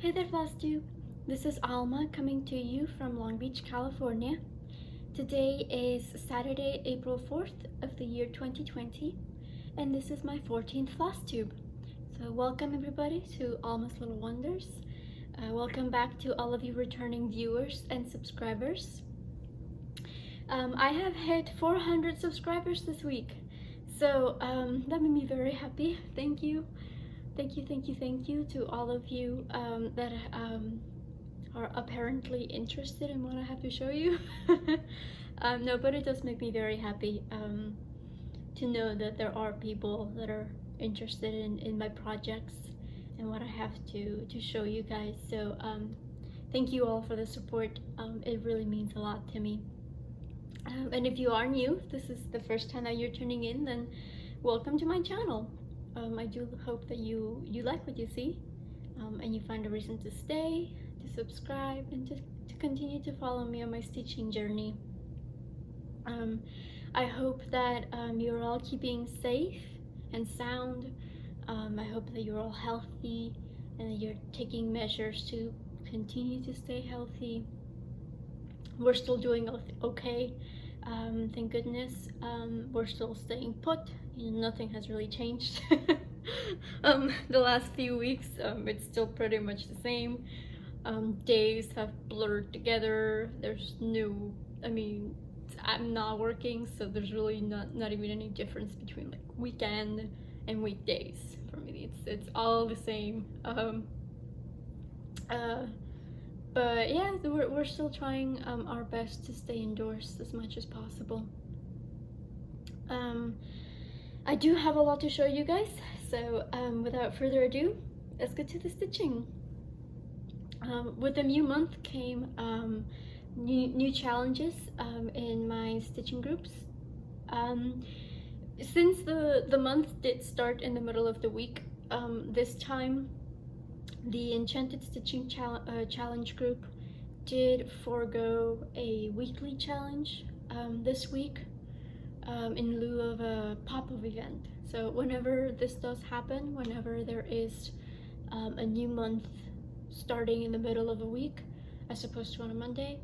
Hey there, FlossTube! This is Alma coming to you from Long Beach, California. Today is Saturday, April 4th of the year 2020, and this is my 14th FlossTube. So welcome everybody to Alma's Little Wonders. Welcome back to all of you returning viewers and subscribers. I have hit 400 subscribers this week, so that made me very happy. Thank you. Thank you to all of you that are apparently interested in what I have to show you. No, but it does make me very happy to know that there are people that are interested in my projects and what I have to show you guys. So thank you all for the support. It really means a lot to me. And if you are new, this is the first time that you're tuning in, then welcome to my channel. I do hope that you like what you see, and you find a reason to stay, to subscribe, and to continue to follow me on my stitching journey. I hope that you're all keeping safe and sound. I hope that you're all healthy and that you're taking measures to continue to stay healthy. We're still doing okay, thank goodness. We're still staying put. Nothing has really changed. The last few weeks, it's still pretty much the same. Days have blurred together. There's no, I'm not working, so there's really not even any difference between like weekend and weekdays for me. It's all the same. But yeah, we're still trying our best to stay indoors as much as possible. I do have a lot to show you guys, so without further ado, let's get to the stitching. With the new month came new challenges in my stitching groups. Since the month did start in the middle of the week, this time the Enchanted Stitching Challenge group did forego a weekly challenge this week in lieu of a pop-up event. So whenever this does happen, whenever there is a new month starting in the middle of a week as opposed to on a Monday,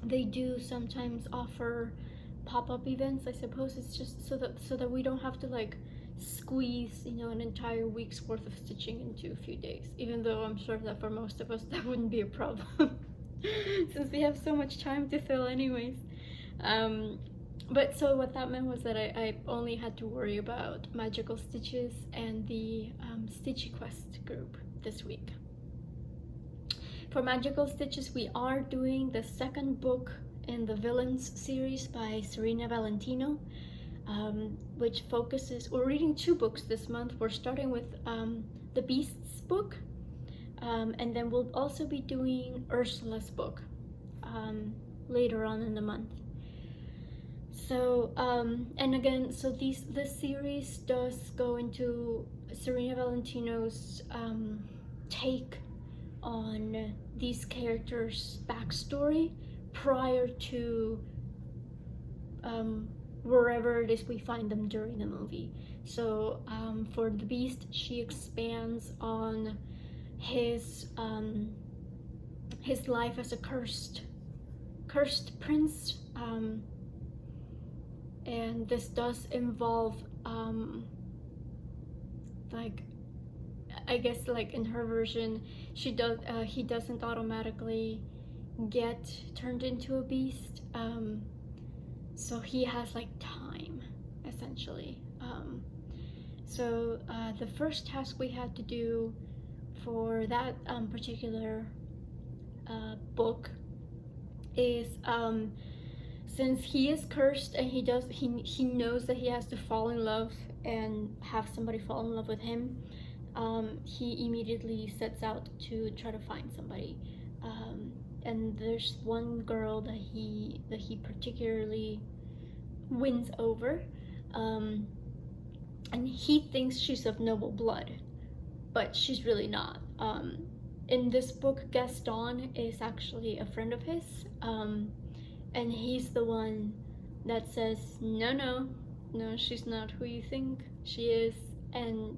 they do sometimes offer pop-up events. I suppose it's just so that we don't have to like squeeze an entire week's worth of stitching into a few days, even though I'm sure that for most of us that wouldn't be a problem since we have so much time to fill anyways. But so what that meant was that I only had to worry about Magical Stitches and the StitchyQuest group this week. For Magical Stitches, we are doing the second book in the Villains series by Serena Valentino, which focuses, we're reading two books this month. We're starting with the Beasts book, and then we'll also be doing Ursula's book later on in the month. So and again, so this series does go into Serena Valentino's take on these characters' backstory prior to wherever it is we find them during the movie. So for the Beast, she expands on his life as a cursed prince, and this does involve like, I guess like in her version, he doesn't automatically get turned into a beast. So he has like time, essentially. So the first task we had to do for that particular book is, since he is cursed and he knows that he has to fall in love and have somebody fall in love with him, he immediately sets out to try to find somebody. And there's one girl that he particularly wins over, and he thinks she's of noble blood, but she's really not. In this book, Gaston is actually a friend of his, and he's the one that says, no, she's not who you think she is, and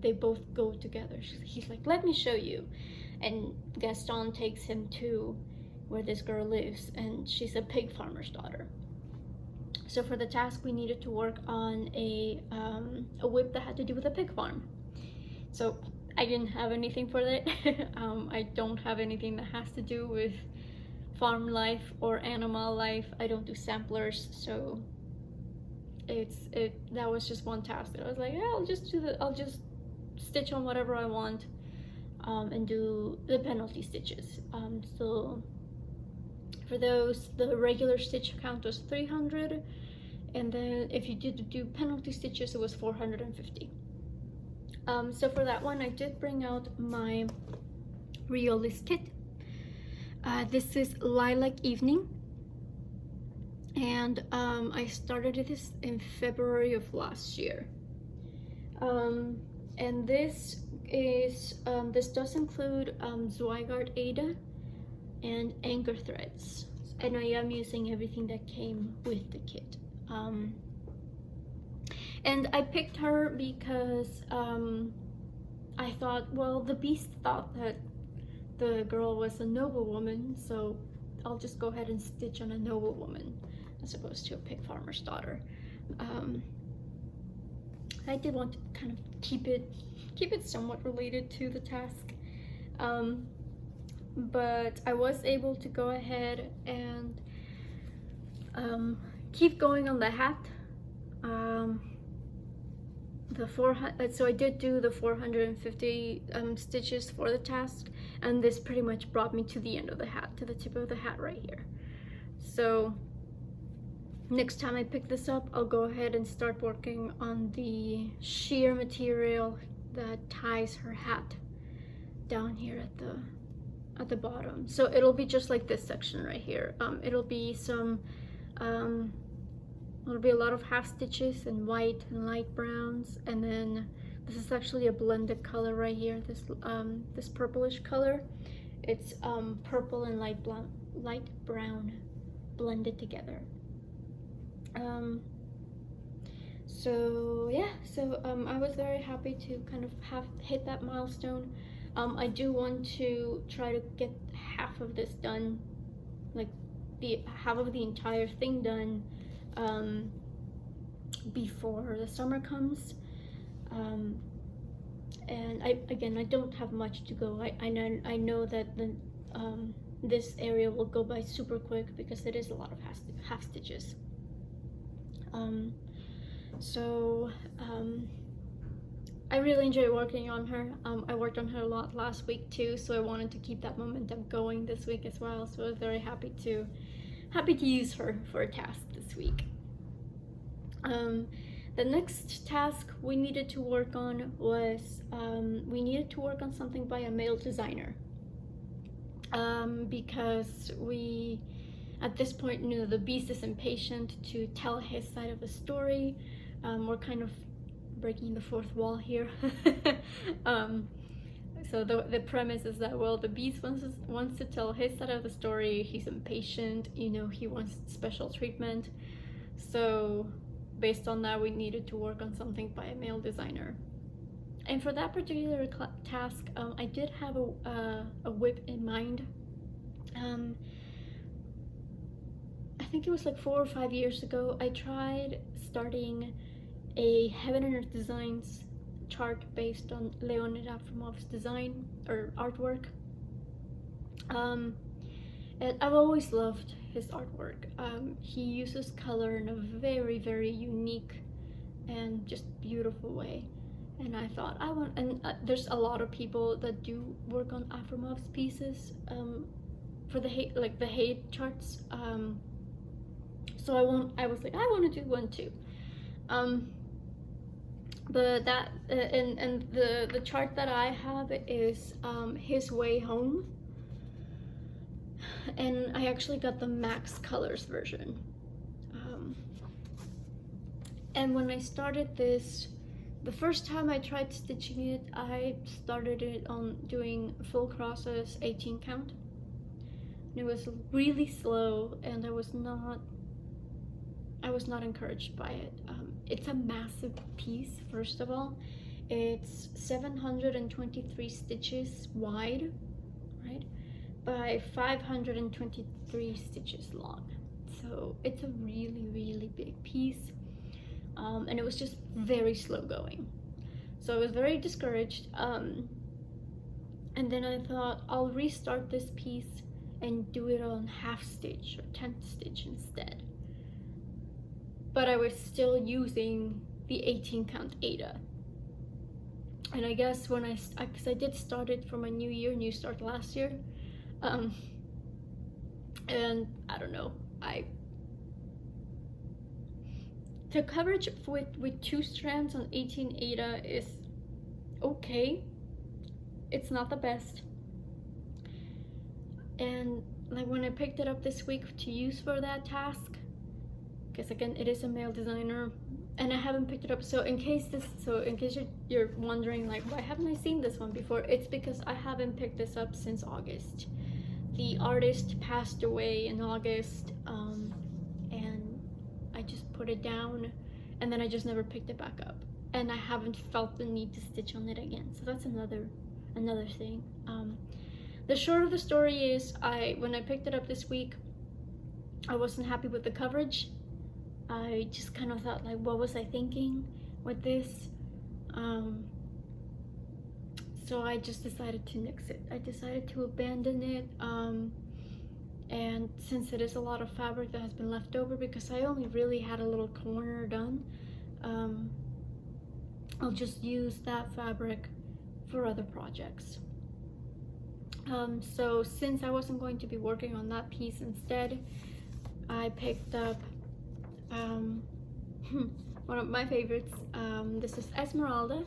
they both go together. He's like, let me show you, and Gaston takes him to where this girl lives, and she's a pig farmer's daughter. So for the task, we needed to work on a WIP that had to do with a pig farm. So I didn't have anything for that. I don't have anything that has to do with farm life or animal life. I don't do samplers, so that was just one task that I was like, yeah, I'll just stitch on whatever I want, and do the penalty stitches. So for those, the regular stitch count was 300, and then if you did do penalty stitches, it was 450. So for that one, I did bring out my Riolis kit. This is Lilac Evening, and I started this in February of last year. And this is this does include Zweigart Ada and anchor threads, and I am using everything that came with the kit. And I picked her because I thought, well, the Beast thought that the girl was a noblewoman, so I'll just go ahead and stitch on a noblewoman as opposed to a pig farmer's daughter. I did want to kind of keep it somewhat related to the task, but I was able to go ahead and keep going on the hat. So I did do the 450 stitches for the task, and this pretty much brought me to the end of the hat, to the tip of the hat right here. So next time I pick this up, I'll go ahead and start working on the sheer material that ties her hat down here at the bottom. So it'll be just like this section right here. It'll be it'll be a lot of half stitches and white and light browns, and then this is actually a blended color right here. This purplish color. It's purple and light brown blended together. So yeah, I was very happy to kind of have hit that milestone. I do want to try to get half of this done, like half of the entire thing done, before the summer comes. And I don't have much to go. I know that this area will go by super quick because it is a lot of half stitches. I really enjoy working on her. I worked on her a lot last week too, so I wanted to keep that momentum going this week as well. So I was very happy to use her for a task this week. The next task we needed to work on was we needed to work on something by a male designer, because at this point, the Beast is impatient to tell his side of the story. We're kind of breaking the fourth wall here. So the premise is that, well, the Beast wants to tell his side of the story. He's impatient, he wants special treatment. So based on that, we needed to work on something by a male designer. And for that particular task, I did have a WIP in mind. I think it was like 4 or 5 years ago, I tried starting a Heaven and Earth Designs chart based on Leonid Abramov's design or artwork. And I've always loved his artwork. He uses color in a very, very unique and just beautiful way. And I thought there's a lot of people that do work on Abramov's pieces for the hate charts. So I was like, I want to do one too. But that and the chart that I have is His Way Home, and I actually got the Max Colors version. And when I started this, the first time I tried stitching it, I started it on doing full crosses 18 count. And it was really slow, and I was not encouraged by it. It's a massive piece, first of all, It's 723 stitches wide, right, by 523 stitches long. So it's a really big piece, and it was just very slow going. So I was very discouraged, and then I thought I'll restart this piece and do it on half stitch or 10th stitch instead. But I was still using the 18 count Aida. And I guess when because I did start it for my new start last year, and I don't know, the coverage with 2 strands on 18 Aida is okay. It's not the best. And like when I picked it up this week to use for that task, because again it is a male designer and I haven't picked it up, so in case you're wondering like, why haven't I seen this one before, it's because I haven't picked this up since August. The artist passed away in August, and I just put it down, and then I just never picked it back up, and I haven't felt the need to stitch on it again. So that's another thing. The short of the story is, when I picked it up this week, I wasn't happy with the coverage. I just kind of thought like, what was I thinking with this? So I just decided to nix it. I decided to abandon it, and since it is a lot of fabric that has been left over, because I only really had a little corner done, I'll just use that fabric for other projects. So since I wasn't going to be working on that piece, instead I picked up one of my favorites. This is Esmeralda.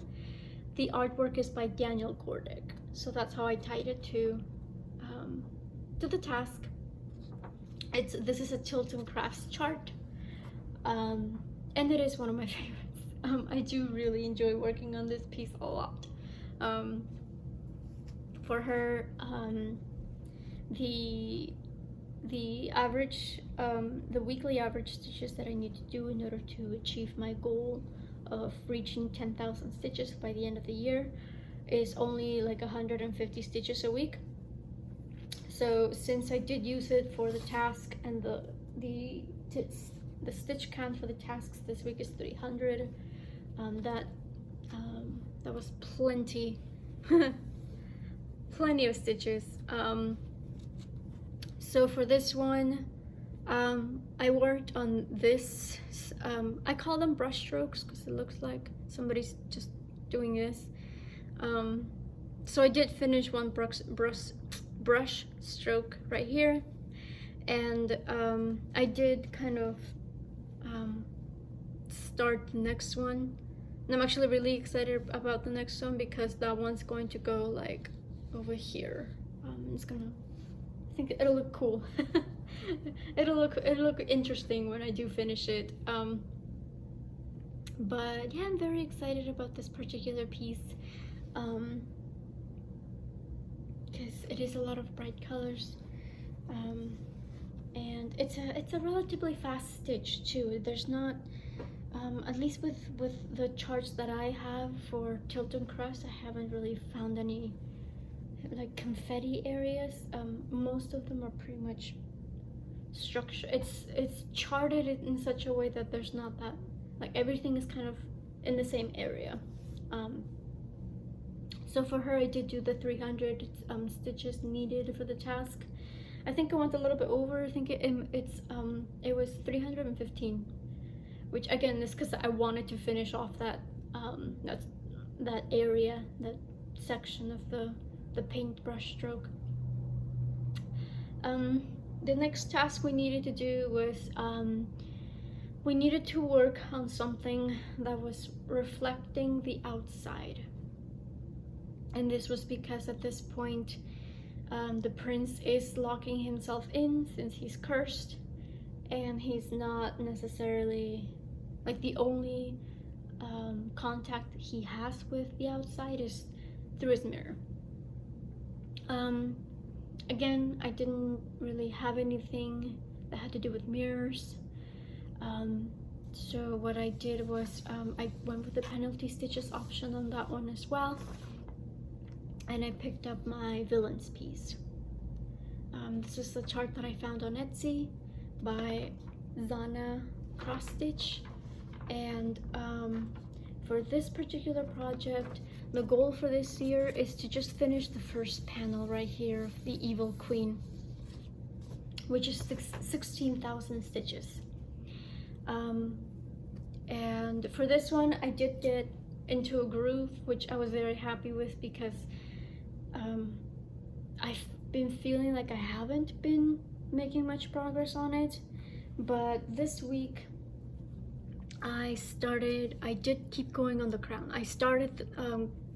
The artwork is by Daniel Kordick, so that's how I tied it to the task. This is a Chilton Crafts chart, and it is one of my favorites. I do really enjoy working on this piece a lot. For her, the average, the weekly average stitches that I need to do in order to achieve my goal of reaching 10,000 stitches by the end of the year is only like 150 stitches a week. So since I did use it for the task, and the stitch count for the tasks this week is 300, that was plenty plenty of stitches. So for this one, I worked on this. I call them brush strokes because it looks like somebody's just doing this. So I did finish one brush stroke right here, and I did kind of start the next one, and I'm actually really excited about the next one because that one's going to go like over here. I think it'll look cool. it'll look interesting when I do finish it. But yeah, I'm very excited about this particular piece, because it is a lot of bright colors, and it's a relatively fast stitch too. There's not, at least with the charts that I have for Chilton Crafts, I haven't really found any like confetti areas. Most of them are pretty much structured. It's charted in such a way that there's not that, like, everything is kind of in the same area. So for her, I did do the 300 stitches needed for the task. I think I went a little bit over. I think it was 315, which again is because I wanted to finish off that that area, that section of the paintbrush stroke. The next task we needed to do was we needed to work on something that was reflecting the outside, and this was because at this point the prince is locking himself in since he's cursed, and he's not necessarily, like, the only contact he has with the outside is through his mirror. Again, I didn't really have anything that had to do with mirrors, So what I did was I went with the penalty stitches option on that one as well, and I picked up my villains piece. This is the chart that I found on Etsy by Zana Cross Stitch, and for this particular project, the goal for this year is to just finish the first panel right here of the Evil Queen, which is 16,000 stitches. And for this one, I did get into a groove, which I was very happy with, because I've been feeling like I haven't been making much progress on it. But this week I did keep going on the crown. I started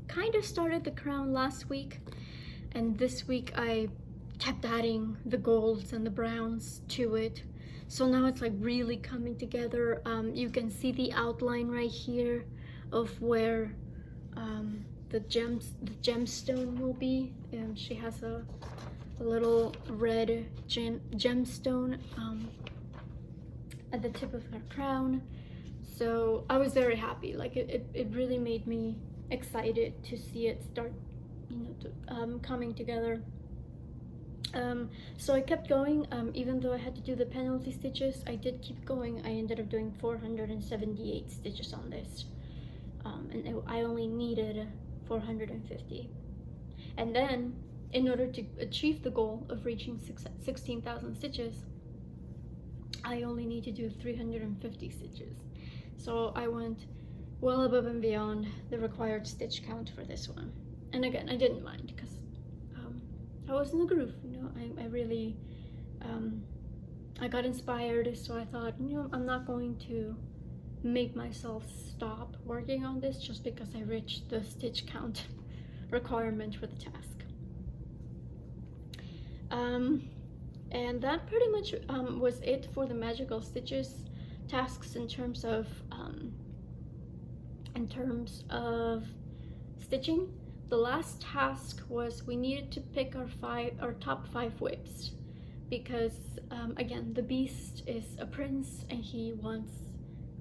kind of started the crown last week, and this week I kept adding the golds and the browns to it. So now it's like really coming together. You can see the outline right here of where the gemstone will be. She has a little red gemstone at the tip of her crown. So I was very happy. Like it really made me excited to see it start, coming together. So I kept going, even though I had to do the penalty stitches. I did keep going. I ended up doing 478 stitches on this, and I only needed 450. And then, in order to achieve the goal of reaching 16,000 stitches, I only need to do 350 stitches. So I went well above and beyond the required stitch count for this one. And again, I didn't mind, because I was in the groove. I really I got inspired, so I thought, I'm not going to make myself stop working on this just because I reached the stitch count requirement for the task. And that pretty much was it for the magical stitches tasks in terms of stitching. The last task was we needed to pick our top 5 WIPs, because again, the beast is a prince and he wants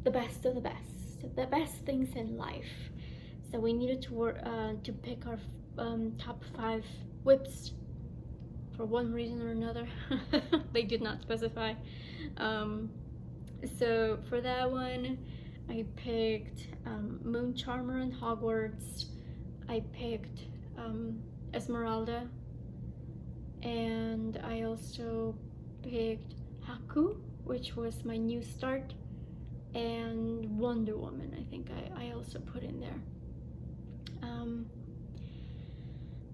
the best of the best things in life. So we needed to pick our top 5 WIPs for one reason or another. They did not specify. So for that one, I picked Moon Charmer and Hogwarts. I picked Esmeralda, and I also picked Haku, which was my new start, and Wonder Woman. I think I also put in there.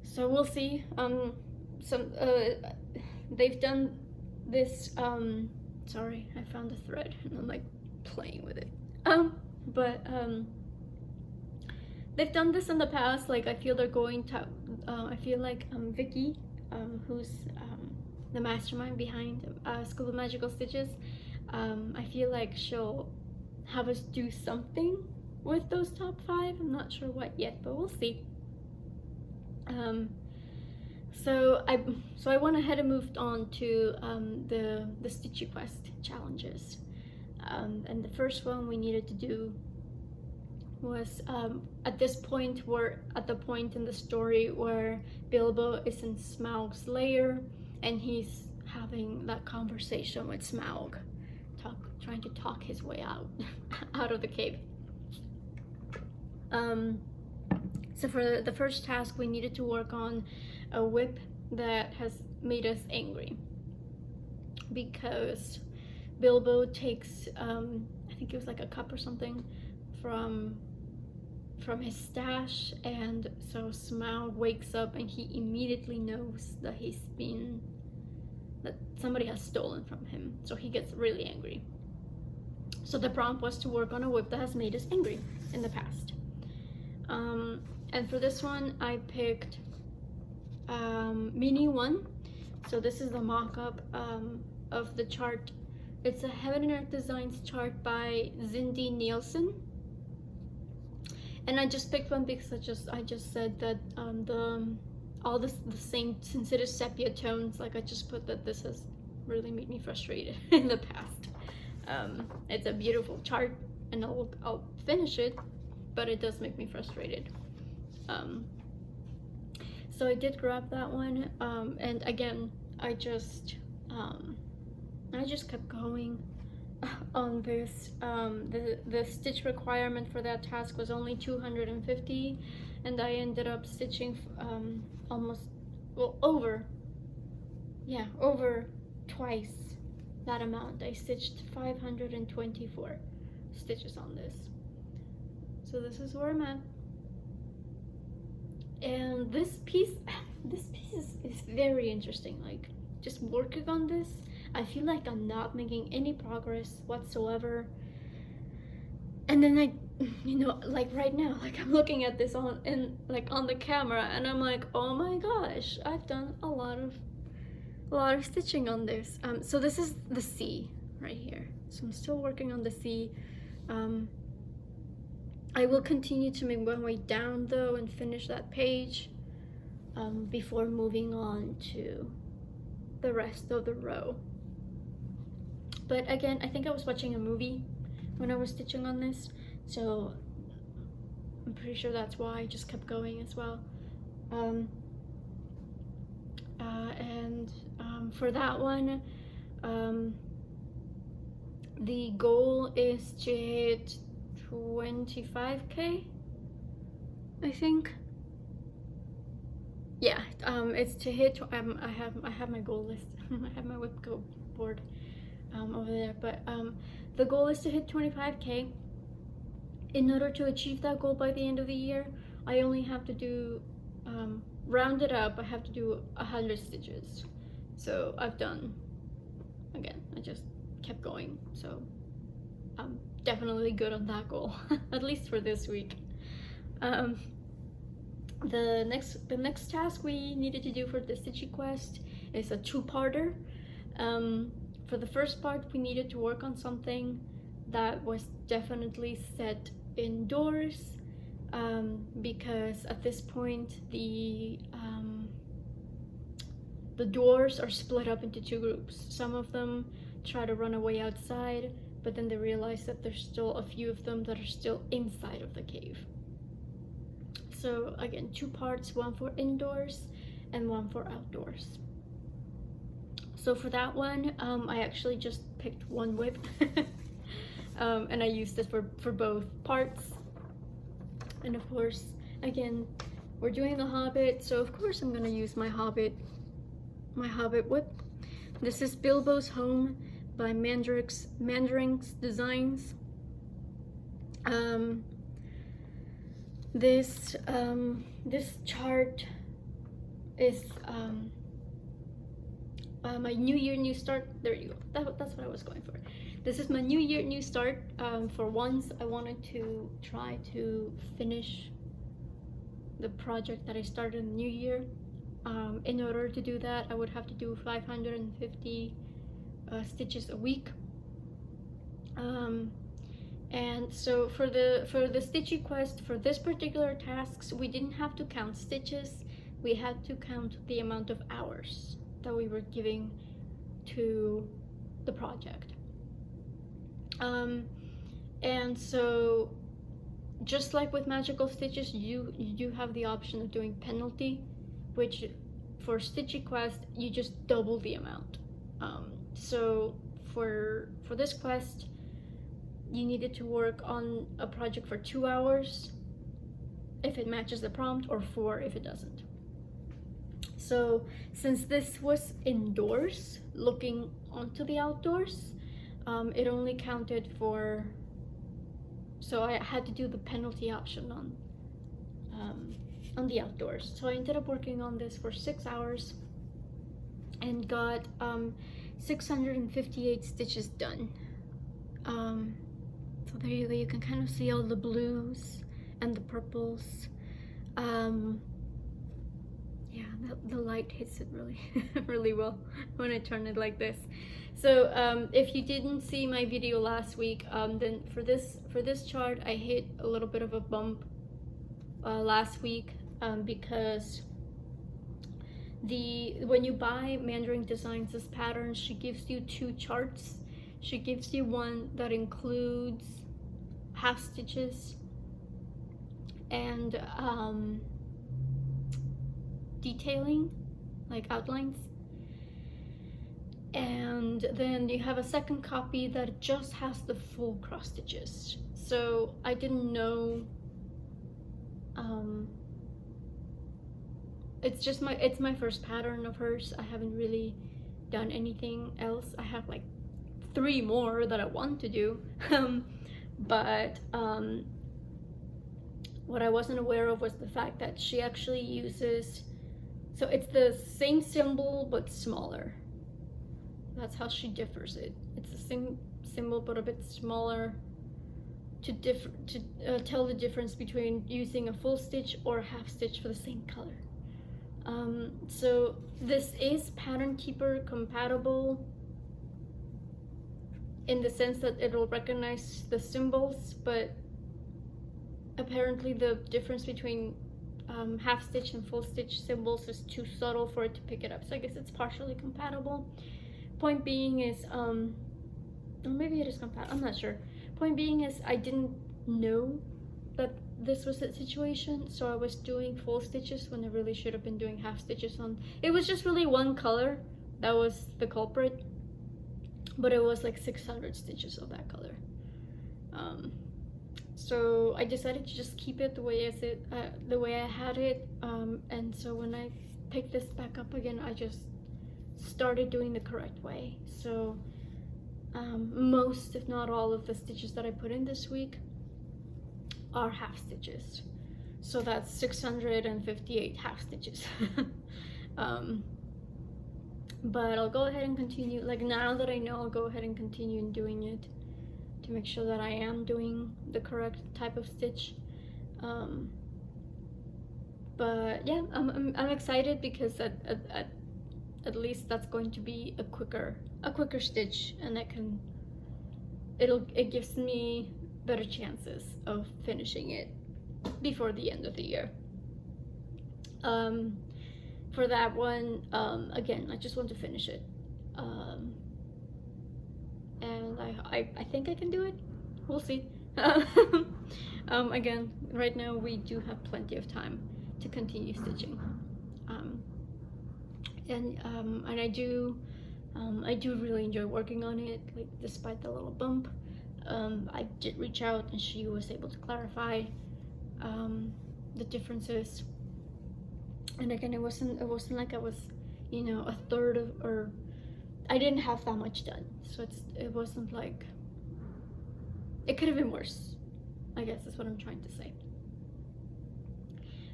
So we'll see. They've done this. Sorry, I found a thread and I'm like playing with it. They've done this in the past. Like, I feel they're going to. I feel like Vicky, who's the mastermind behind School of Magical Stitches, I feel like she'll have us do something with those top 5. I'm not sure what yet, but we'll see. So I went ahead and moved on to the StitchyQuest challenges, and the first one we needed to do was at the point in the story where Bilbo is in Smaug's lair and he's having that conversation with Smaug, trying to talk his way out of the cave. So for the first task, we needed to work on a WIP that has made us angry, because Bilbo takes I think it was like a cup or something from his stash, and so Smaug wakes up and he immediately knows that that somebody has stolen from him, so he gets really angry. So the prompt was to work on a WIP that has made us angry in the past. And for this one, I picked Mini 1. So this is the mock-up of the chart. It's a Heaven and Earth Designs chart by Cindy Nielsen. And I just picked one because I just said that the same, since it is sepia tones, like I just put that this has really made me frustrated in the past. It's a beautiful chart, and I'll finish it, but it does make me frustrated. So I did grab that one, and again, I just kept going on this. The stitch requirement for that task was only 250, and I ended up stitching almost, well, over twice that amount. I stitched 524 stitches on this. So this is where I'm at. And this piece is very interesting. Like, just working on this, I feel like I'm not making any progress whatsoever. And then I, you know, like right now, like I'm looking at this on the camera, and I'm like, oh my gosh, I've done a lot of stitching on this. So this is the C right here. So I'm still working on the C. I will continue to make my way down though and finish that page before moving on to the rest of the row. But again, I think I was watching a movie when I was stitching on this, so I'm pretty sure that's why I just kept going as well. For that one, the goal is to hit 25k, I think. Yeah, it's to hit. I have my goal list. I have my WIP goal board over there. But the goal is to hit 25k. In order to achieve that goal by the end of the year, I only have to do, round it up, I have to do 100 stitches. So I've done, again, I just kept going. So I'm definitely good on that goal, at least for this week. The next task we needed to do for the StitchyQuest is a two-parter. For the first part, we needed to work on something that was definitely set indoors, because at this point the doors are split up into two groups. Some of them try to run away outside, but then they realize that there's still a few of them that are still inside of the cave. So again, two parts, one for indoors and one for outdoors. So for that one, I actually just picked one WIP and I used it for both parts. And of course, again, we're doing the Hobbit, so of course I'm gonna use my Hobbit WIP. This is Bilbo's Home by Mandarinx Designs. This chart is my New Year, New Start. There you go. That's what I was going for. This is my New Year, New Start. For once, I wanted to try to finish the project that I started in the new year. In order to do that, I would have to do 550 stitches a week. And so for the StitchyQuest, for this particular tasks, we didn't have to count stitches. We had to count the amount of hours that we were giving to the project. And so just like with magical stitches, you do have the option of doing penalty, which for StitchyQuest you just double the amount. So for this quest, you needed to work on a project for 2 hours if it matches the prompt, or 4 if it doesn't. So since this was indoors looking onto the outdoors, it only counted for, so I had to do the penalty option on the outdoors. So I ended up working on this for 6 hours and got 658 stitches done. So there you go, you can kind of see all the blues and the purples. Yeah, the light hits it really really well when I turn it like this. So if you didn't see my video last week, then for this chart I hit a little bit of a bump last week, because when you buy Mandarin Designs' patterns, she gives you 2 charts. she gives you one that includes half stitches and detailing, like outlines. And then you have a second copy that just has the full cross stitches. So I didn't know, it's my first pattern of hers. I haven't really done anything else. I have like 3 more that I want to do. But what I wasn't aware of was the fact that she actually uses, so it's the same symbol but smaller. That's how she differs it. It's the same symbol but a bit smaller to tell the difference between using a full stitch or a half stitch for the same color. So this is Pattern Keeper compatible in the sense that it'll recognize the symbols, but apparently the difference between half stitch and full stitch symbols is too subtle for it to pick it up. So I guess it's partially compatible. Point being is, or maybe it is compatible, I'm not sure. Point being is I didn't know that this was the situation, so I was doing full stitches when I really should have been doing half stitches on. It was just really one color that was the culprit, but it was like 600 stitches of that color. So I decided to just keep it the way I had it, and so when I picked this back up again, I just started doing the correct way. So most, if not all, of the stitches that I put in this week are half stitches. So that's 658 half stitches. But I'll go ahead and continue, like now that I know, I'll go ahead and continue doing it to make sure that I am doing the correct type of stitch. But yeah, I'm excited because at least that's going to be a quicker stitch, and it gives me better chances of finishing it before the end of the year. For that one, again, I just want to finish it, and I think I can do it. We'll see. Again, right now we do have plenty of time to continue stitching, and I do really enjoy working on it, like despite the little bump. I did reach out and she was able to clarify the differences. And again, it wasn't like I was, you know, a third of, or I didn't have that much done. So it wasn't like, it could have been worse, I guess is what I'm trying to say.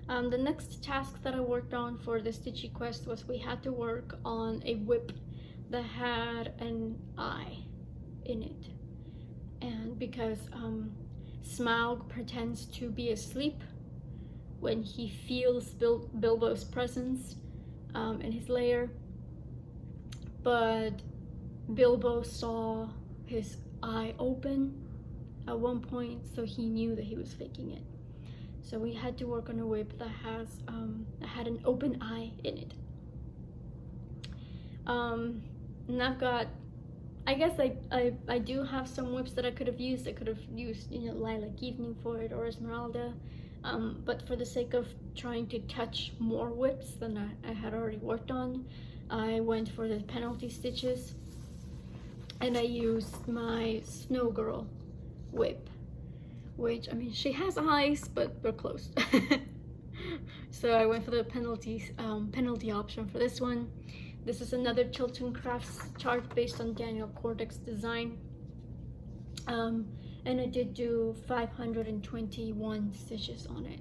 The next task that I worked on for the StitchyQuest was we had to work on a WIP that had an eye in it. And because Smaug pretends to be asleep when he feels Bilbo's presence in his lair, but Bilbo saw his eye open at one point, so he knew that he was faking it. So we had to work on a WIP that had an open eye in it. And I've got, I guess I do have some WIPs that I could have used. I could have used, you know, Lilac Evening for it, or Esmeralda. But for the sake of trying to touch more WIPs than I had already worked on, I went for the penalty stitches, and I used my Snow Girl WIP, which, I mean, she has eyes, but we're close. So I went for the penalty option for this one. This is another Chilton Crafts chart based on Daniel Kordick's design. And I did do 521 stitches on it.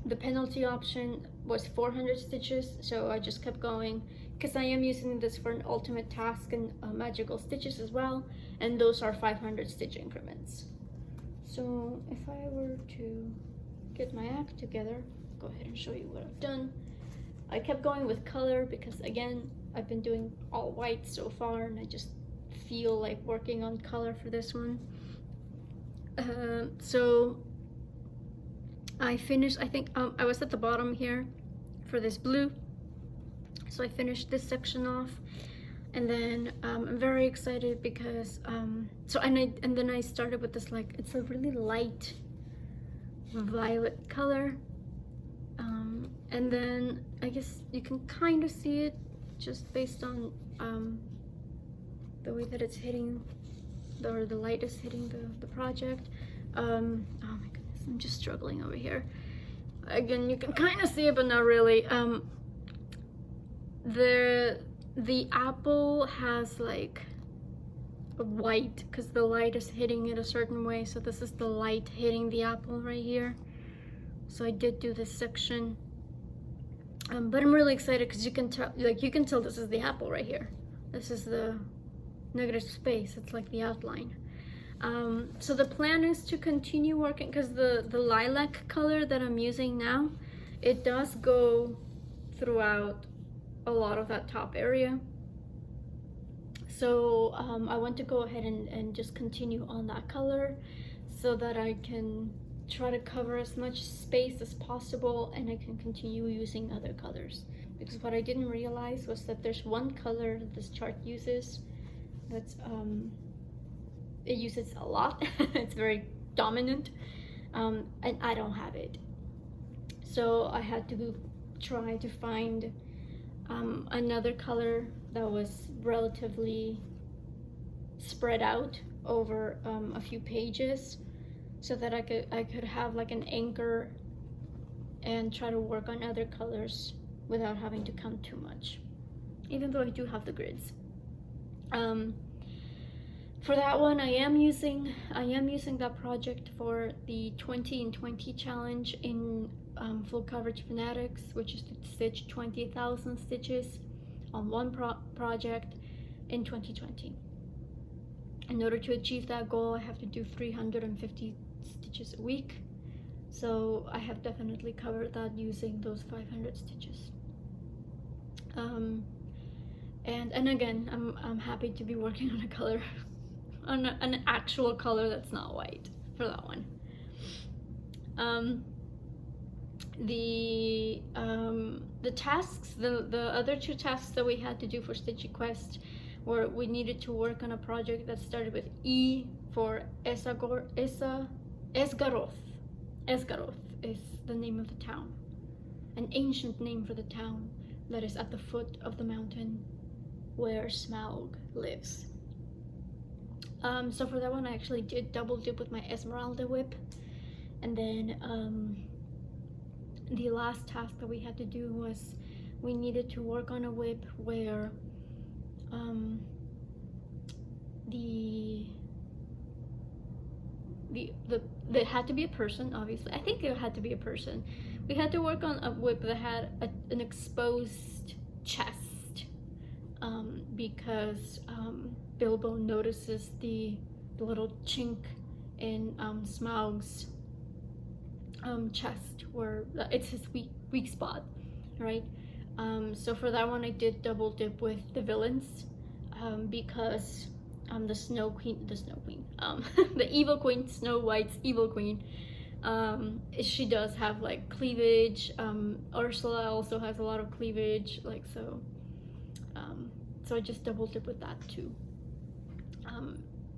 The penalty option was 400 stitches, so I just kept going because I am using this for an ultimate task and magical stitches as well, and those are 500 stitch increments. So if I were to get my act together, go ahead and show you what I've done. I kept going with color because, again, I've been doing all white so far, and I just feel like working on color for this one. So I finished, I think I was at the bottom here for this blue, so I finished this section off. And then I'm very excited because and then I started with this, like, it's a really light violet color, and then I guess you can kind of see it just based on the way that it's hitting, or the light is hitting the project. Oh my goodness, I'm just struggling over here. Again, you can kind of see it, but not really. The apple has like a white, because the light is hitting it a certain way. So this is the light hitting the apple right here. So I did do this section, but I'm really excited because you can tell, like, you can tell this is the apple right here. This is the negative space. It's like the outline. So the plan is to continue working, because the lilac color that I'm using now, it does go throughout a lot of that top area. So I want to go ahead and just continue on that color so that I can try to cover as much space as possible, and I can continue using other colors. Because what I didn't realize was that there's one color that this chart uses that's it uses a lot. It's very dominant, and I don't have it. So I had to try to find another color that was relatively spread out over a few pages, so that I could have like an anchor and try to work on other colors without having to count too much, even though I do have the grids. For that one, I am using that project for the 20 in 20 challenge in Full Coverage Fanatics, which is to stitch 20,000 stitches on one project in 2020. In order to achieve that goal, I have to do 350 stitches a week. So I have definitely covered that using those 500 stitches. And again, I'm happy to be working on a color, on an actual color that's not white for that one. The tasks, the other two tasks that we had to do for StitchyQuest were, we needed to work on a project that started with E for Esgaroth. Esgaroth is the name of the town, an ancient name for the town that is at the foot of the mountain where Smaug lives. So for that one, I actually did double dip with my Esmeralda WIP. And then the last task that we had to do was, we needed to work on a WIP where there had to be a person, obviously. I think there had to be a person. We had to work on a WIP that had an exposed chest, because Bilbo notices the little chink in Smaug's chest, where it's his weak spot, right? So for that one, I did double dip with the villains, because the evil queen, Snow White's evil queen, she does have like cleavage. Ursula also has a lot of cleavage, like, so I just double dip with that too.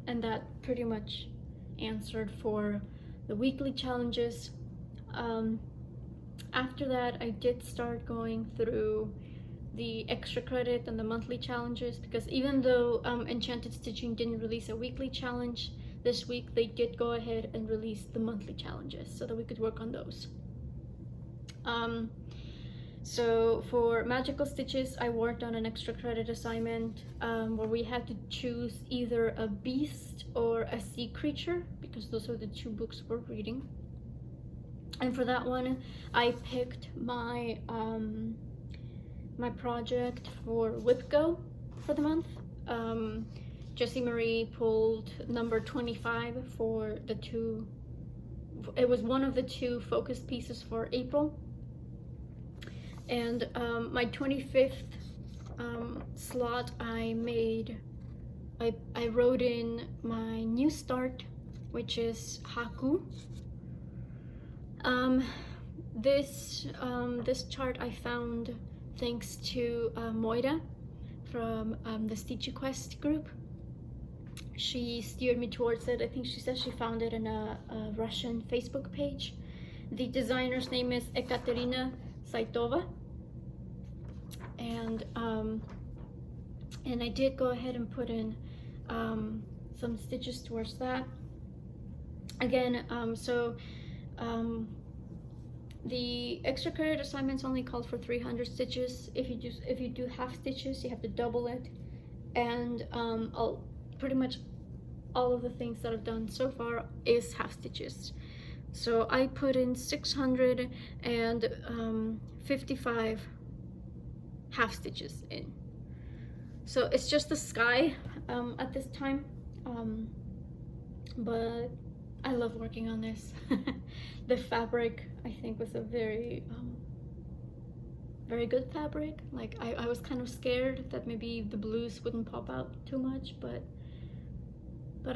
And that pretty much answered for the weekly challenges. After that, I did start going through the extra credit and the monthly challenges, because even though Enchanted Stitching didn't release a weekly challenge this week, they did go ahead and release the monthly challenges so that we could work on those. So for Magical Stitches, I worked on an extra credit assignment where we had to choose either a beast or a sea creature, because those are the two books we're reading. And for that one, I picked my my project for WIP Go for the month. Jessie Marie pulled number 25 for the two. It was one of the two focus pieces for April. And my 25th slot, I wrote in my new start, which is Haku. This chart I found thanks to Moira from the StitchyQuest group. She steered me towards it. I think she said she found it in a Russian Facebook page. The designer's name is Ekaterina Saitova, and I did go ahead and put in some stitches towards that. Again, the extra credit assignments only called for 300 stitches. If you do half stitches, you have to double it. And pretty much all of the things that I've done so far is half stitches. So I put in 655 half stitches in. So it's just the sky at this time, but I love working on this. The fabric, I think, was a very good fabric. Like I was kind of scared that maybe the blues wouldn't pop out too much, but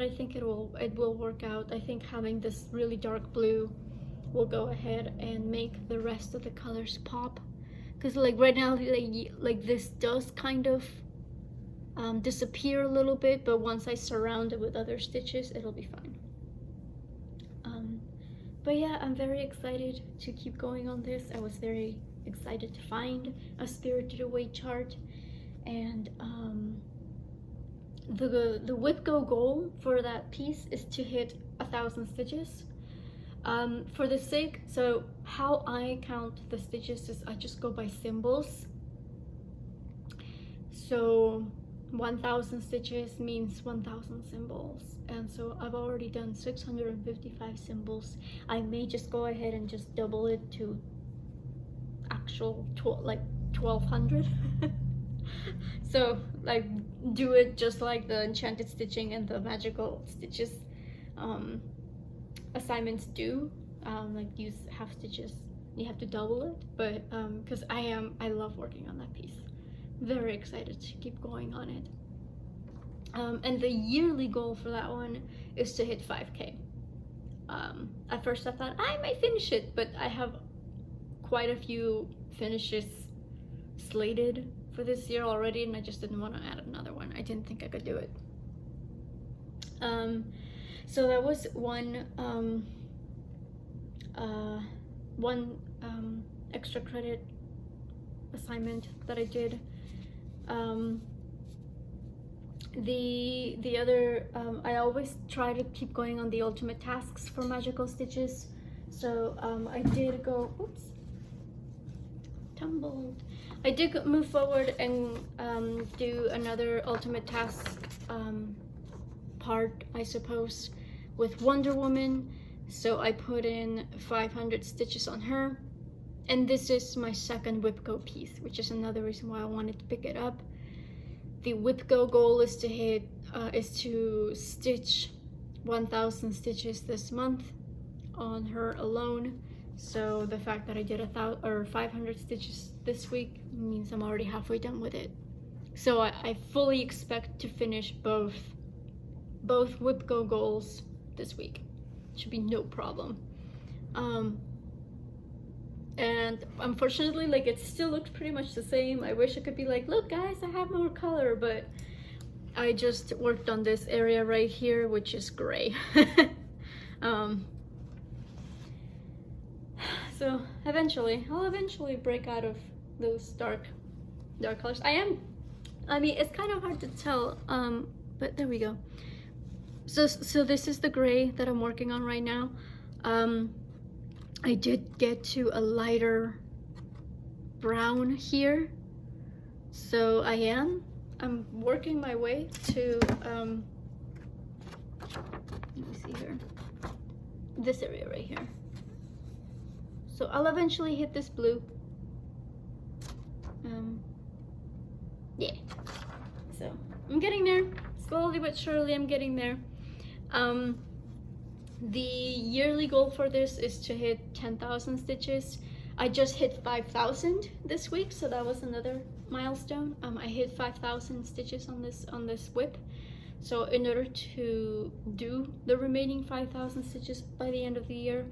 I think it will work out. I think having this really dark blue will go ahead and make the rest of the colors pop, because like right now, like this does kind of disappear a little bit, but once I surround it with other stitches, it'll be fine. But yeah, I'm very excited to keep going on this. I was very excited to find a Spirited Away chart, and the WIP Go goal for that piece is to hit 1,000 stitches. For the sake, so how I count the stitches is I just go by symbols. So 1,000 stitches means 1,000 symbols, and so I've already done 655 symbols. I may just go ahead and just double it to actual 1,200. So like do it just like the enchanted stitching and the magical stitches assignments do, like use half stitches. You have to double it, but because I love working on that piece. Very excited to keep going on it. And the yearly goal for that one is to hit 5K. At first I thought I might finish it, but I have quite a few finishes slated for this year already, and I just didn't want to add another one. I didn't think I could do it. So that was one extra credit assignment that I did. The other, I always try to keep going on the ultimate tasks for magical stitches. So I did go, oops, tumbled. I did move forward and do another ultimate task part, I suppose, with Wonder Woman. So I put in 500 stitches on her. And this is my second WIP Go piece, which is another reason why I wanted to pick it up. The WIP Go goal is to hit, to stitch 1,000 stitches this month on her alone. So the fact that I did 500 stitches this week means I'm already halfway done with it. So I fully expect to finish both WIP Go goals this week. Should be no problem. And unfortunately, like, it still looks pretty much the same. I wish I could be like, look guys, I have more color, but I just worked on this area right here, which is gray. So I'll eventually break out of those dark colors. I mean, it's kind of hard to tell, but there we go. So this is the gray that I'm working on right now. I did get to a lighter brown here, so I'm working my way to let me see here, this area right here. So I'll eventually hit this blue. Yeah, so I'm getting there, slowly but surely. I'm getting there. The yearly goal for this is to hit 10,000 stitches. I just hit 5,000 this week, so that was another milestone. I hit 5,000 stitches on this WIP. So in order to do the remaining 5,000 stitches by the end of the year,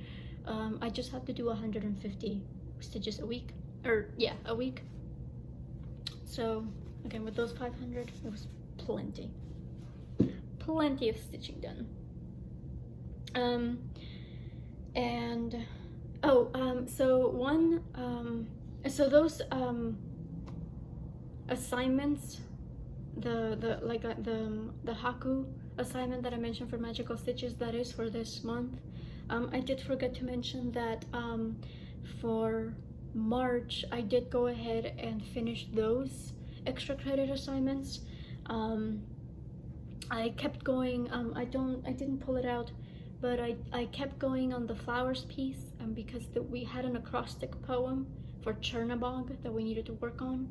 I just have to do 150 stitches a week, or yeah, a week. So again, with those 500, it was plenty of stitching done. So those assignments, the Haku assignment that I mentioned for Magical Stitches, that is for this month. I did forget to mention that for March I did go ahead and finish those extra credit assignments. I kept going. I didn't pull it out, but I kept going on the flowers piece, because we had an acrostic poem for Chernabog that we needed to work on.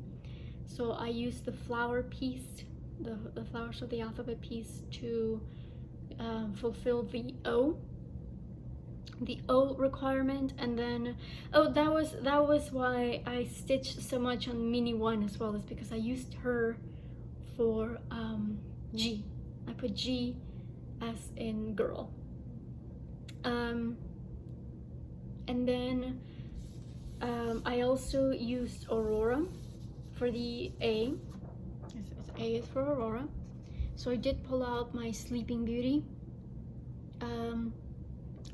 So I used the flower piece, the flowers of the alphabet piece, to fulfill the O requirement. And then that was why I stitched so much on Mini 1 as well, is because I used her for G. I put G as in girl. And then I also used Aurora for the A. A is for Aurora. So I did pull out my Sleeping Beauty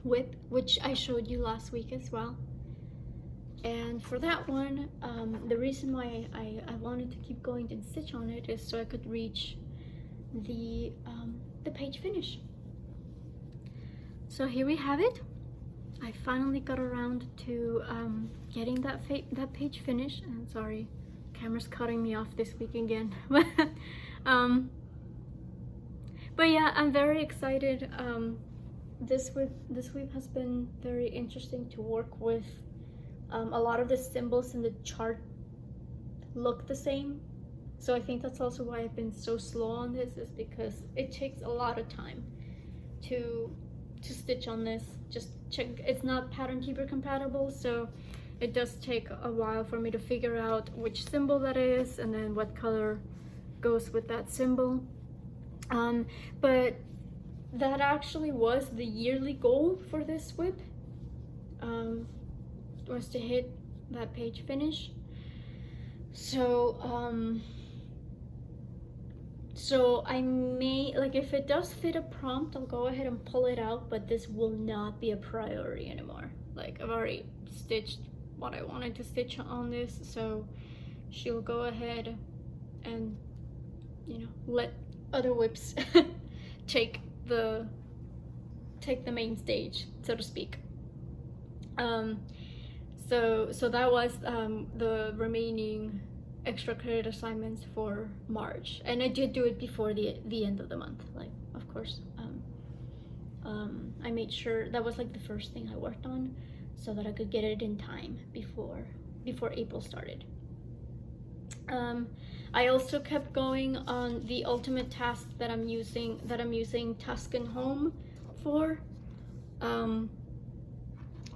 WIP, which I showed you last week as well. And for that one, the reason why I wanted to keep going and stitch on it is so I could reach the page finish. So here we have it. I finally got around to getting that page finished. And sorry, camera's cutting me off this week again. But yeah, I'm very excited. This week has been very interesting to work with. A lot of the symbols in the chart look the same, so I think that's also why I've been so slow on this, is because it takes a lot of time to stitch on this. Just check, it's not Pattern Keeper compatible, so it does take a while for me to figure out which symbol that is and then what color goes with that symbol. But that actually was the yearly goal for this WIP, was to hit that page finish. So I may, like, if it does fit a prompt, I'll go ahead and pull it out, but this will not be a priority anymore. Like, I've already stitched what I wanted to stitch on this, so she'll go ahead and, you know, let other WIPs take the main stage, so to speak. So that was the remaining extra credit assignments for March, and I did do it before the end of the month. Like, of course, I made sure that was like the first thing I worked on, so that I could get it in time before April started. I also kept going on the ultimate task that I'm using Tuscan Home for.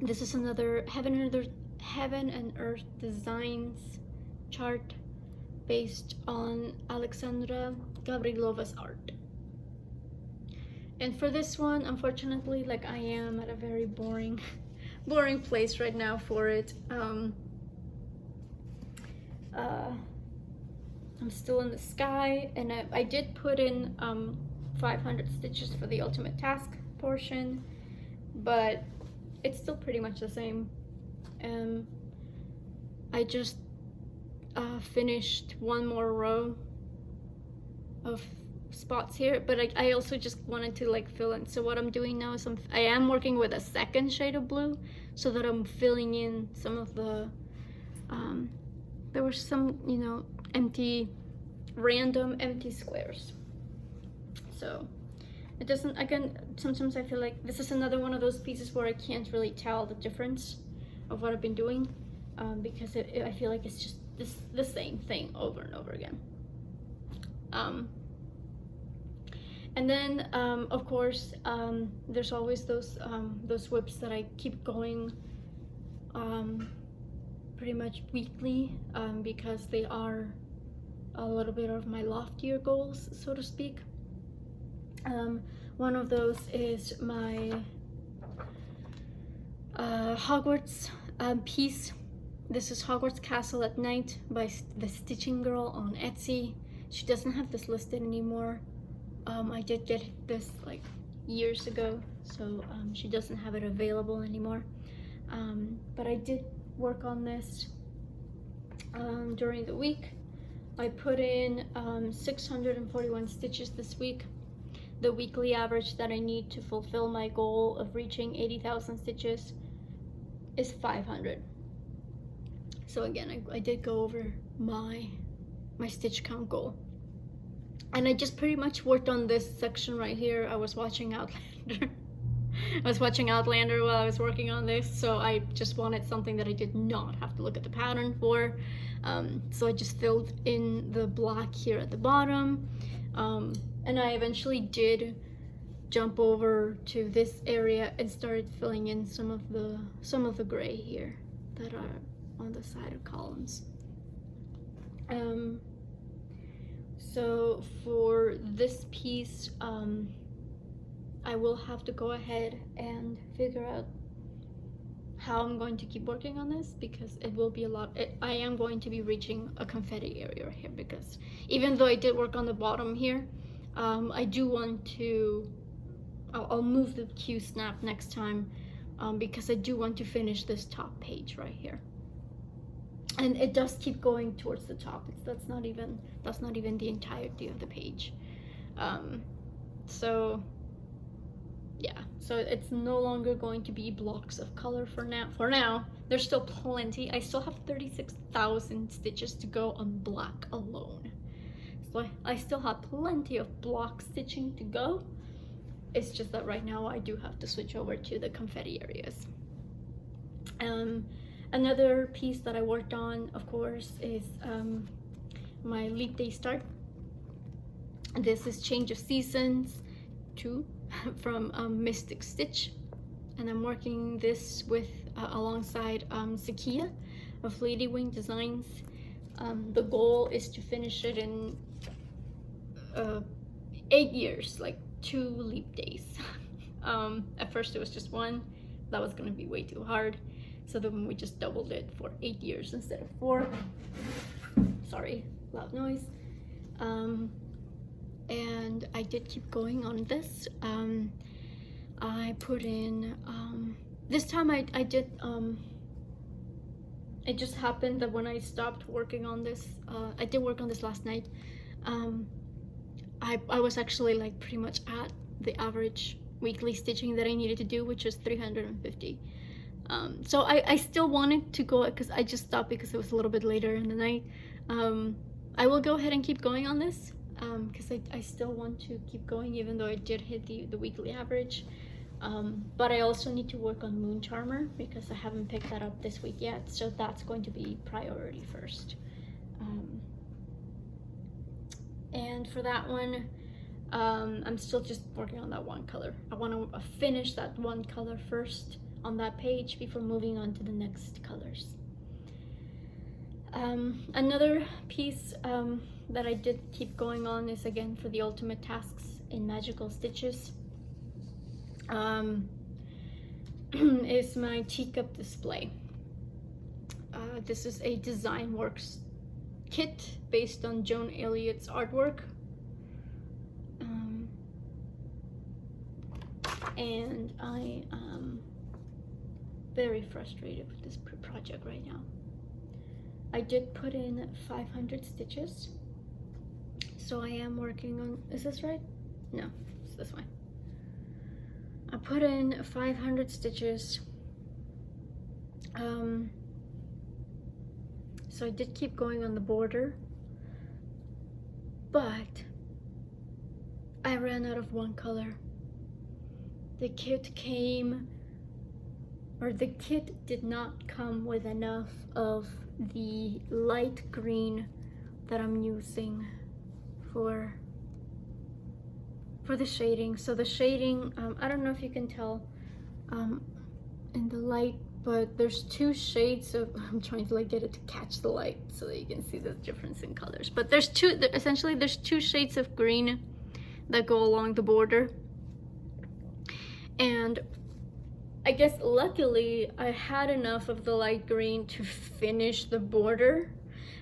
This is another Heaven and Earth Designs chart based on Alexandra Gavrilova's art. And for this one, unfortunately, like, I am at a very boring place right now for it. I'm still in the sky, and I did put in 500 stitches for the ultimate task portion, but it's still pretty much the same. I just finished one more row of spots here, but I also just wanted to, like, fill in. So what I'm doing now is I am working with a second shade of blue, so that I'm filling in some of the there were some, you know, random empty squares. So it doesn't, again, sometimes I feel like this is another one of those pieces where I can't really tell the difference of what I've been doing, because I feel like it's just the same thing over and over again. And then of course, there's always those WIPs that I keep going pretty much weekly, because they are a little bit of my loftier goals, so to speak. One of those is my Hogwarts piece This is Hogwarts Castle at Night by the Stitching Girl on Etsy. She doesn't have this listed anymore. I did get this like years ago, so she doesn't have it available anymore. But I did work on this during the week. I put in 641 stitches this week. The weekly average that I need to fulfill my goal of reaching 80,000 stitches is 500. So again, I did go over my stitch count goal. And I just pretty much worked on this section right here. I was watching Outlander. I was watching Outlander while I was working on this, so I just wanted something that I did not have to look at the pattern for. So I just filled in the black here at the bottom. And I eventually did jump over to this area and started filling in some of the gray here that are on the side of columns. So for this piece, I will have to go ahead and figure out how I'm going to keep working on this, because it will be a lot. I am going to be reaching a confetti area here, because even though I did work on the bottom here, I do want to, I'll move the Q snap next time, because I do want to finish this top page right here. And it does keep going towards the top. That's not even the entirety of the page. So yeah, so it's no longer going to be blocks of color for now. There's still plenty. I still have 36,000 stitches to go on black alone. So I still have plenty of block stitching to go. It's just that right now I do have to switch over to the confetti areas. Another piece that I worked on, of course, is my Leap Day Start. This is Change of Seasons 2 from Mystic Stitch, and I'm working this with alongside Zakia of Lady Wing Designs. The goal is to finish it in 8 years, like 2 leap days. At first it was just 1. That was gonna be way too hard, so then we just doubled it for 8 years instead of 4. Sorry, loud noise. And I did keep going on this. I put in, this time I did, it just happened that when I stopped working on this, I did work on this last night, I was actually like pretty much at the average weekly stitching that I needed to do, which is 350. So I still wanted to go, because I just stopped because it was a little bit later in the night. I will go ahead and keep going on this, because I still want to keep going, even though I did hit the weekly average. But I also need to work on Moon Charmer, because I haven't picked that up this week yet, so that's going to be priority first. And for that one, I'm still just working on that one color. I want to finish that one color first on that page before moving on to the next colors. Another piece that I did keep going on is again for the ultimate tasks in Magical Stitches. Is my teacup display. This is a Design Works kit based on Joan Elliott's artwork. And I am very frustrated with this project right now. I did put in 500 stitches, so I am working on, is this right? No, it's this one. I put in 500 stitches, so I did keep going on the border, but I ran out of one color. The kit did not come with enough of the light green that I'm using for the shading. So the shading, I don't know if you can tell in the light, but there's 2 shades of, I'm trying to like get it to catch the light so that you can see the difference in colors, but there's essentially there's 2 shades of green that go along the border. And I guess luckily I had enough of the light green to finish the border,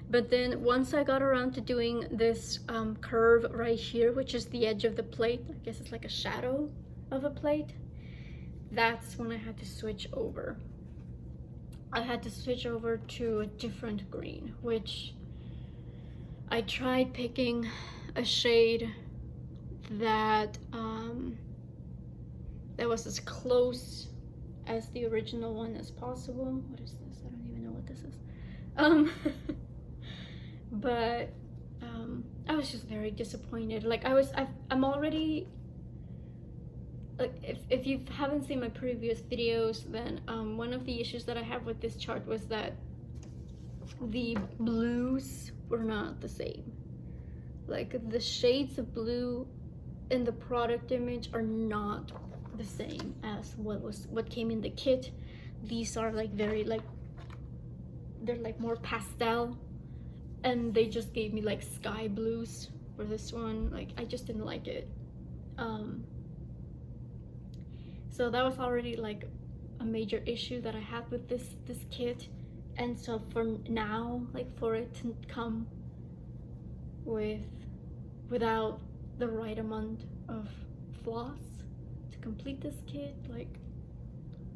but then once I got around to doing this curve right here, which is the edge of the plate, I guess it's like a shadow of a plate, that's when I had to switch over. I had to switch over to a different green, which I tried picking a shade that that was as close as the original one as possible. What is this? I don't even know what this is. But I was just very disappointed. Like I'm already, like, if you haven't seen my previous videos, then one of the issues that I have with this chart was that the blues were not the same. Like, the shades of blue in the product image are not the same as what came in the kit. These are like very like, they're like more pastel, and they just gave me like sky blues for this one. Like, I just didn't like it. So that was already like a major issue that I had with this kit. And so for now, like, for it to come without the right amount of floss to complete this kit, like,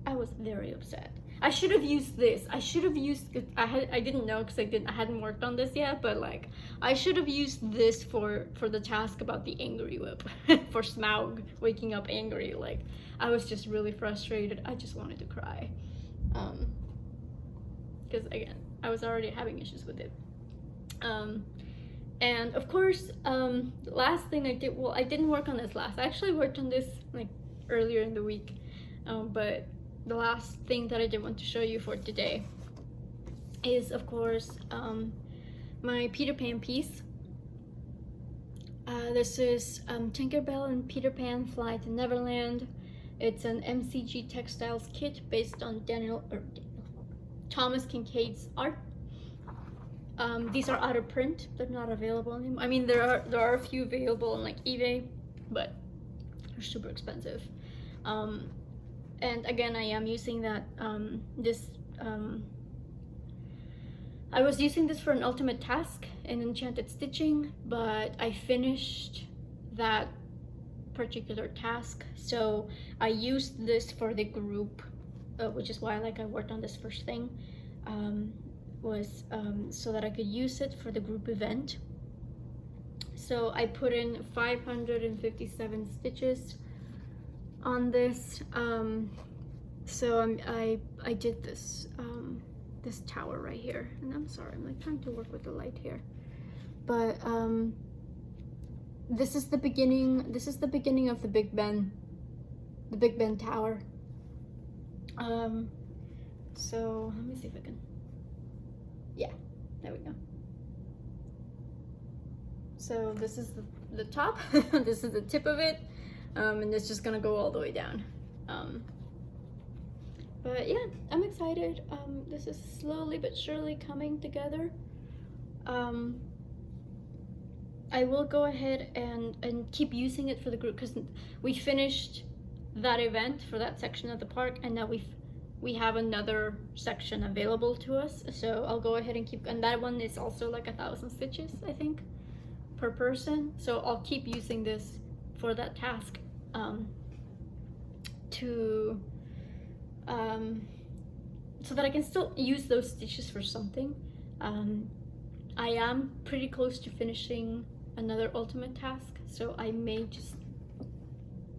I was very upset. I should have used this. I should have used it. I didn't know because I hadn't worked on this yet, but like, I should have used this for the task about the angry whip for Smaug waking up angry. Like, I was just really frustrated. I just wanted to cry. Because again, I was already having issues with it. And of course, the last thing I did, well, I didn't work on this last. I actually worked on this like earlier in the week, but the last thing that I did want to show you for today is, of course, my Peter Pan piece. This is Tinkerbell and Peter Pan Fly to Neverland. It's an MCG Textiles kit based on Thomas Kincaid's art. These are out of print. They're not available anymore. I mean, there are a few available on like eBay, but they're super expensive. And again, I am using that I was using this for an ultimate task in Enchanted Stitching, but I finished that particular task, so I used this for the group, which is why I worked on this first thing, so that I could use it for the group event. So I put in 557 stitches on this. So I did this this tower right here, and I'm sorry, I'm like trying to work with the light here, but this is the beginning of the Big Ben Tower. So let me see if I can, yeah, there we go. So this is the top. This is the tip of it, and it's just gonna go all the way down. But yeah, I'm excited. This is slowly but surely coming together. I will go ahead and keep using it for the group, because we finished that event for that section of the park, and now we have another section available to us. So I'll go ahead and keep, and that one is also like 1,000 stitches, I think, per person. So I'll keep using this for that task, so that I can still use those stitches for something. I am pretty close to finishing another ultimate task, so I may just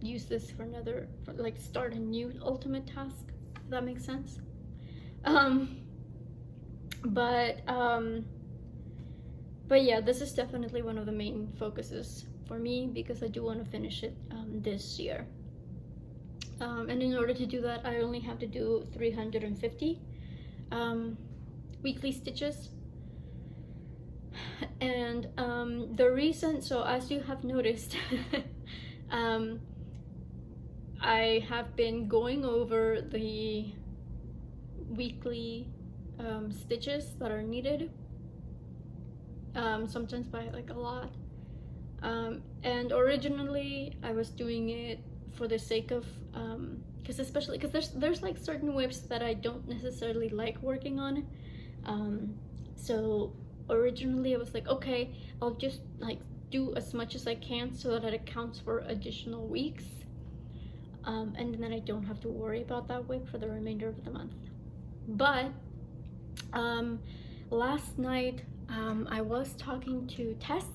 use this for like start a new ultimate task, if that makes sense. But yeah, this is definitely one of the main focuses for me, because I do want to finish it this year. And in order to do that, I only have to do 350 weekly stitches. And the reason, so as you have noticed, I have been going over the weekly stitches that are needed, sometimes by like a lot. And originally I was doing it for the sake of because especially because there's like certain whips that I don't necessarily like working on. So originally I was like, okay, I'll just like do as much as I can so that it counts for additional weeks, and then I don't have to worry about that whip for the remainder of the month. But last night I was talking to Tess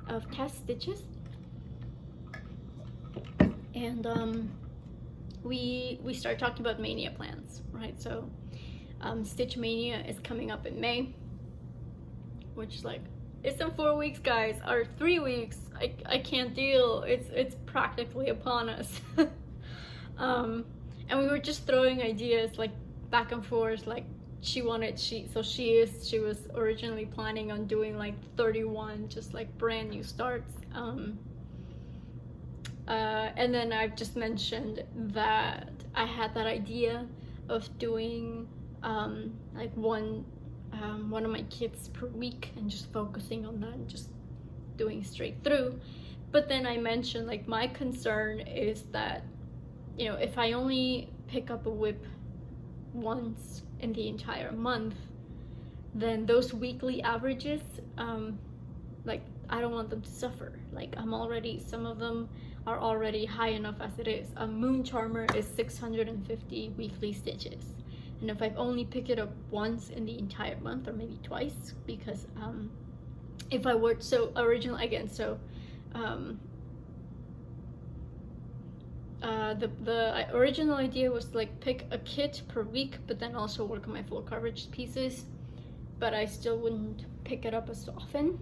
of Tess Stitches, and we started talking about Mania plans, right? So Stitch Mania is coming up in May, which is like, it's in 4 weeks, guys, or 3 weeks. I can't deal. It's practically upon us. And we were just throwing ideas like back and forth. Like she was originally planning on doing like 31 just like brand new starts. And then I've just mentioned that I had that idea of doing like one of my kits per week and just focusing on that and just doing straight through. But then I mentioned like my concern is that, you know, if I only pick up a whip once in the entire month, then those weekly averages, like I don't want them to suffer. Like some of them are already high enough as it is. A Moon Charmer is 650 weekly stitches, and if I've only picked it up once in the entire month, or maybe twice, because if I were the original idea was to like pick a kit per week, but then also work on my full coverage pieces, but I still wouldn't pick it up as often.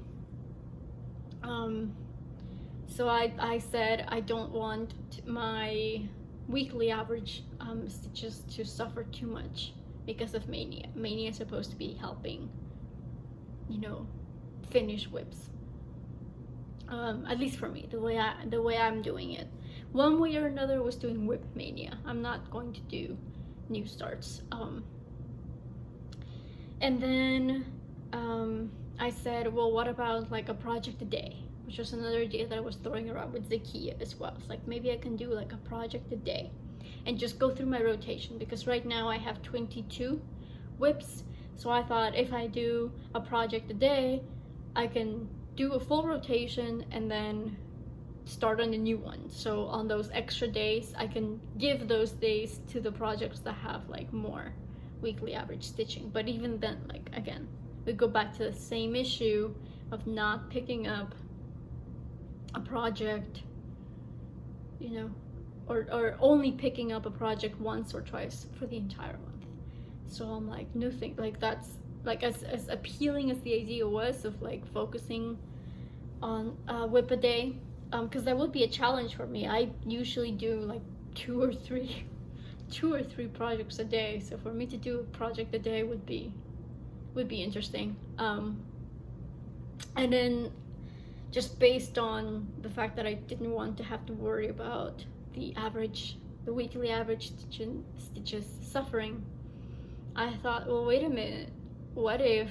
So I said I don't want my weekly average stitches to suffer too much because of Mania. Mania is supposed to be helping, you know, finish whips. At least for me, the way I'm doing it. One way or another was doing Whip Mania. I'm not going to do new starts. And then I said, well, what about like a project a day? Which was another idea that I was throwing around with Zakia as well. It's like maybe I can do like a project a day and just go through my rotation, because right now I have 22 whips. So I thought if I do a project a day, I can do a full rotation and then start on a new one. So on those extra days, I can give those days to the projects that have like more weekly average stitching. But even then, like again, we go back to the same issue of not picking up a project, you know, or only picking up a project once or twice for the entire month. So I'm like, nothing, like that's like as appealing as the idea was of like focusing on whip a day, because that would be a challenge for me. I usually do like two or three projects a day, so for me to do a project a day would be interesting. And then just based on the fact that I didn't want to have to worry about the weekly average stitches suffering, I thought, well, wait a minute, what if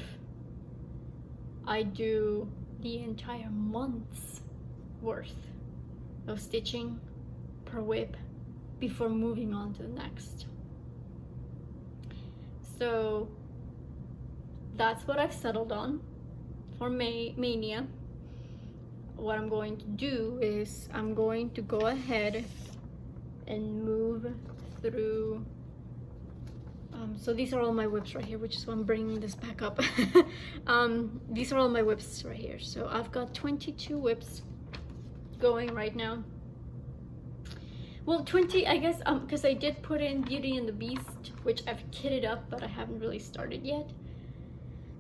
I do the entire month's worth of stitching per whip before moving on to the next? So that's what I've settled on for Mania. What I'm going to do is I'm going to go ahead and move through. So these are all my whips right here, which is why I'm bringing this back up. These are all my whips right here. So I've got 22 whips going right now. Well, 20, I guess, because I did put in Beauty and the Beast, which I've kitted up, but I haven't really started yet.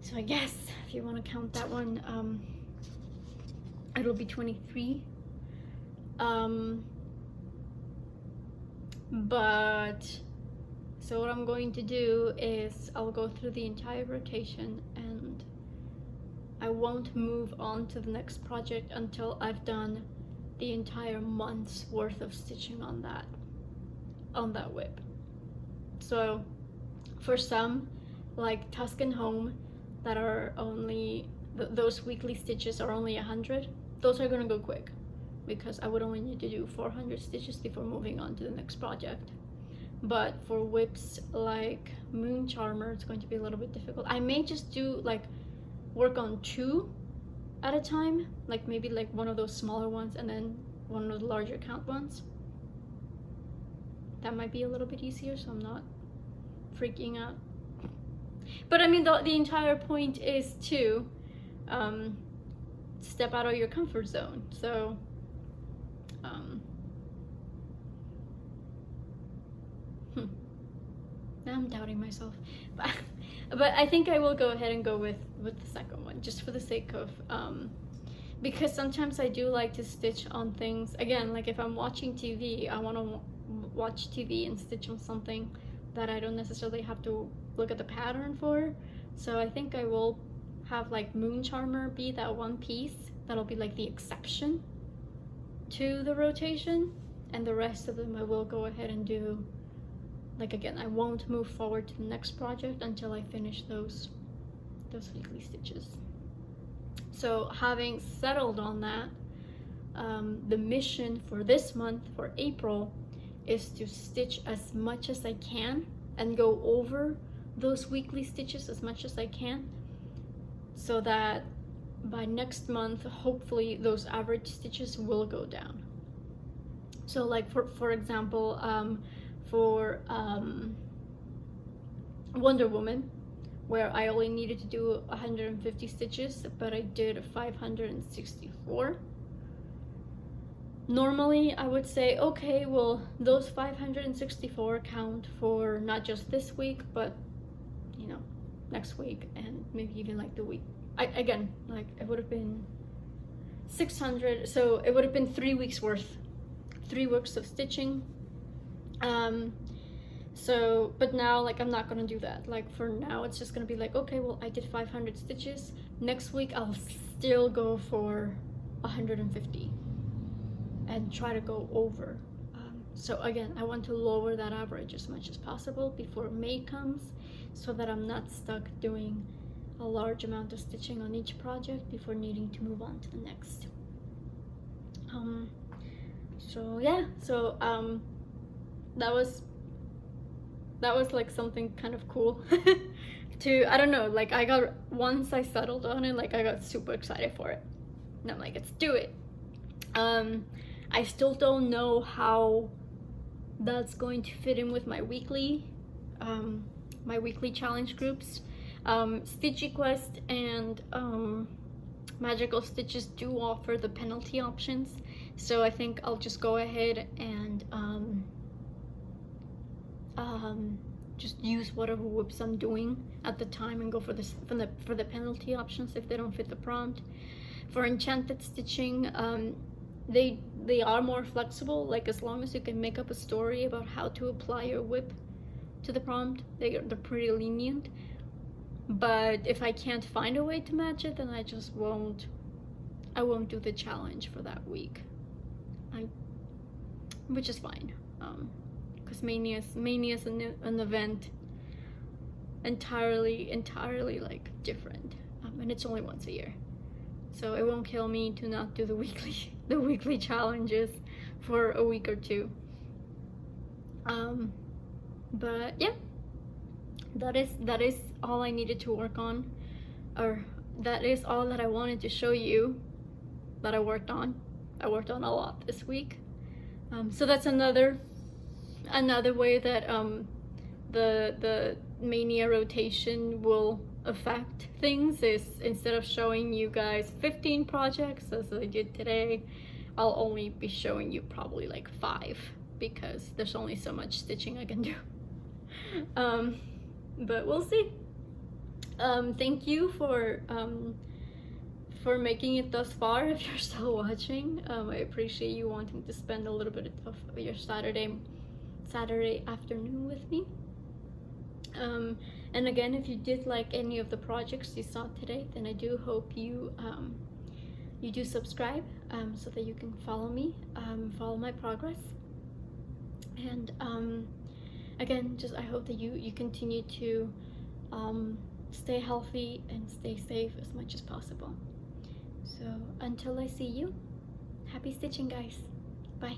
So I guess if you want to count that one, it'll be 23. But so what I'm going to do is I'll go through the entire rotation, and I won't move on to the next project until I've done the entire month's worth of stitching on that whip. So for some, like Tuscan Home, that are only those weekly stitches are only 100, those are gonna go quick because I would only need to do 400 stitches before moving on to the next project. but for WIPs like Moon Charmer, it's going to be a little bit difficult. I may just do like work on 2 at a time, like maybe like one of those smaller ones and then one of the larger count ones. That might be a little bit easier, so I'm not freaking out. But I mean, the entire point is to step out of your comfort zone. So now I'm doubting myself, but I think I will go ahead and go with the second one, just for the sake of because sometimes I do like to stitch on things. Again, like if I'm watching TV, I want to watch TV and stitch on something that I don't necessarily have to look at the pattern for. So I think I will have like Moon Charmer be that one piece that'll be like the exception to the rotation, and the rest of them I will go ahead and do. Like again, I won't move forward to the next project until I finish those weekly stitches. So having settled on that, the mission for this month, for April, is to stitch as much as I can and go over those weekly stitches as much as I can, so that by next month, hopefully those average stitches will go down. So like for example, for Wonder Woman, where I only needed to do 150 stitches, but I did 564. Normally I would say, okay, well, those 564 count for not just this week, but you know, next week, and maybe even like the week. Again, like it would have been 600, so it would have been 3 weeks worth, 3 weeks of stitching. So, but now, like, I'm not gonna do that. Like, for now, it's just gonna be like, okay, well, I did 500 stitches. Next week, I'll still go for 150 and try to go over. So again, I want to lower that average as much as possible before May comes, so that I'm not stuck doing a large amount of stitching on each project before needing to move on to the next. So yeah, so that was like something kind of cool to, I don't know, like once I settled on it, like I got super excited for it, and I'm like, let's do it. I still don't know how that's going to fit in with my weekly challenge groups. StitchyQuest and Magical Stitches do offer the penalty options, so I think I'll just go ahead and just use whatever WIPs I'm doing at the time and go for this for the penalty options if they don't fit the prompt. For enchanted stitching, they are more flexible. Like, as long as you can make up a story about how to apply your WIP to the prompt, they're pretty lenient. But if I can't find a way to match it, then I just won't do the challenge for that week, which is fine, because Maynia is an event entirely like different, and it's only once a year, so it won't kill me to not do the weekly challenges for a week or two. But yeah, that is all I needed to work on, or that is all that I wanted to show you that I worked on. I worked on a lot this week, so that's another way that the Maynia rotation will affect things, is instead of showing you guys 15 projects as I did today, I'll only be showing you probably like 5, because there's only so much stitching I can do. But we'll see. Thank you for making it thus far. If you're still watching, I appreciate you wanting to spend a little bit of your Saturday afternoon with me. And again, if you did like any of the projects you saw today, then I do hope you do subscribe, so that you can follow me, follow my progress. And again, just I hope that you continue to stay healthy and stay safe as much as possible. So until I see you, happy stitching, guys. Bye.